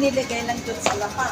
iniligay lang doon sa lapang.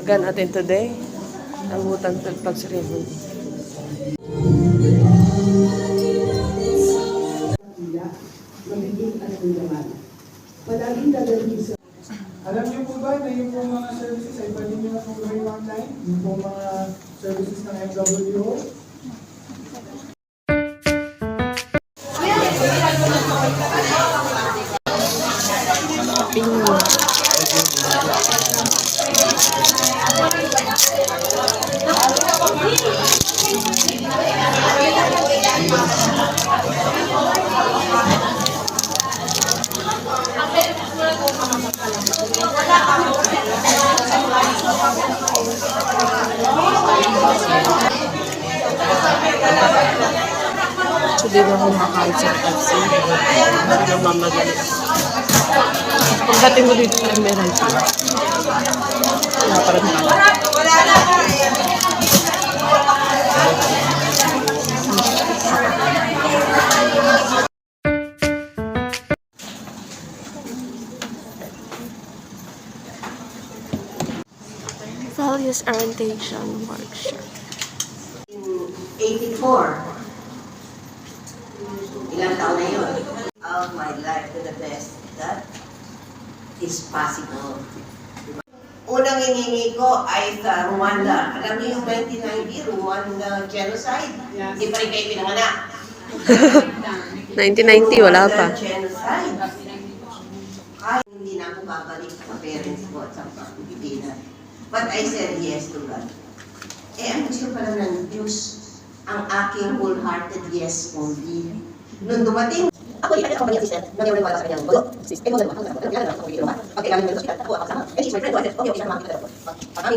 Agan natin today ang Butang Tulpag Ceremony. Alam niyo po ba na yung pong mga services ay pwede nyo na pong gawin online? Yung pong mga services ng MWO? So, di ba kung makain sa taxi? Namamadali. Pagdating mo dito sa Emerald, wala pa rin tayo. Values Orientation Workshop. 84. Ilang taon na yun? Of my life to the best that is possible. Unang hiningi ko ay sa Rwanda. Alam niyo yung 1990, Rwanda genocide? Hindi pa rin kayo pinanganak. 1990, wala pa. Rwanda genocide. Kahit hindi na ako babalik sa parents ko at sa Pilipinas. But I said yes to God. Ang gusto pala ng Diyos, ang aking wholehearted yes only. Nung dumating, ako yung ako kanyang sister, nangyawin wala sa kanyang bulo. Sister, mo naman, kailangan ako pagkikilo ba? Pag kailangan mo sa sister, ako kasama. And she's my friend, so I said, okay, siya makikita ko. Pag kami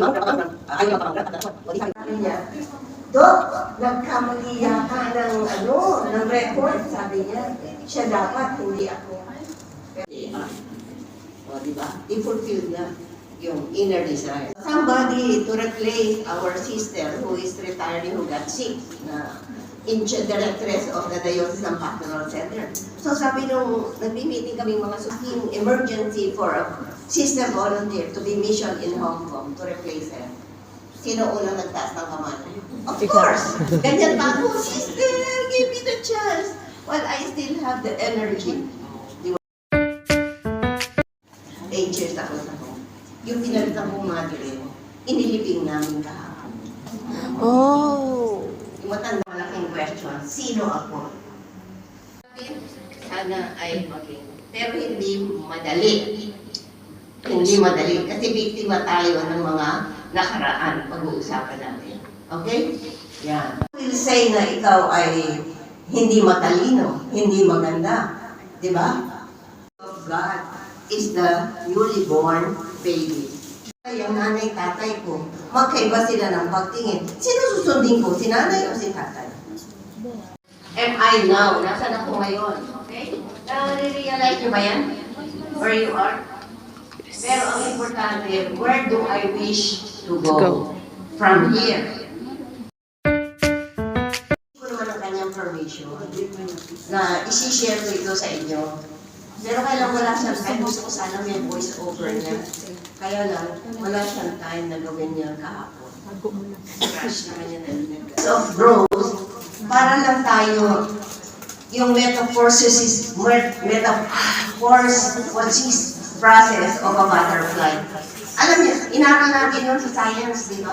ayaw magpapangrat, o di sabi niya, Dok, nagkamali yata ng record, sabi niya. Siya dapat, hindi ako. O, di ba? I-fulfill niya yung inner desire. Somebody to replace our sister who is retiring, who got sick, na directress of the Diocesan Pastoral Center. So sabi nung nagbi-meeting kami mga suking emergency for a sister volunteer to be mission in Hong Kong to replace her. Sino unang nagtaas ng kamay? Of course! Ganyan pa ako, sister, give me the chance while I still have the energy. 8 years ako sa home. Yung pinalitan kong madre, iniliping namin kahapon. Oh! Yung matanda malaking question, sino ako? Sana ay maging, pero hindi madali. Hindi madali, kasi biktima tayo ng mga nakaraan pag-uusapan natin. Okay? Yan. Will say na ikaw ay hindi matalino, hindi maganda. Di ba? Of God is the newly born baby. Yung nanay, tatay ko, magkaiba sila ng pagtingin. Sino susundin ko? Si nanay o si tatay? Am I now? Nasaan ako ngayon? Okay? Nare-realize nyo ba yan? Where you are? Pero ang importante, where do I wish to go? From here. Hindi ko naman ang kanyang permission na isi-share ko ito sa inyo. Pero kailang wala siyang time, gusto ko sana may voice over niya. Kaya lang, wala siyang time na gawin niya kahapon. Crash naman niya na. So, bros, para lang tayo, yung metaphors process of a butterfly. Alam niyo, inaral natin yun sa science, di ba?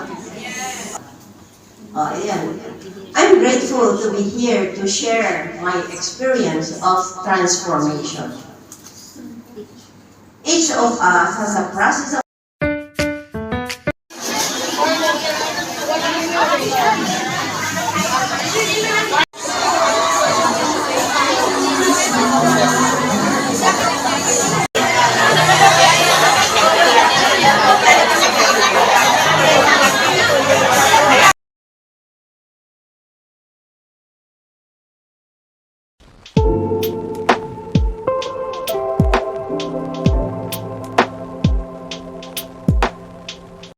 Oh, ayan. I'm grateful to be here to share my experience of transformation. Each of us has a process of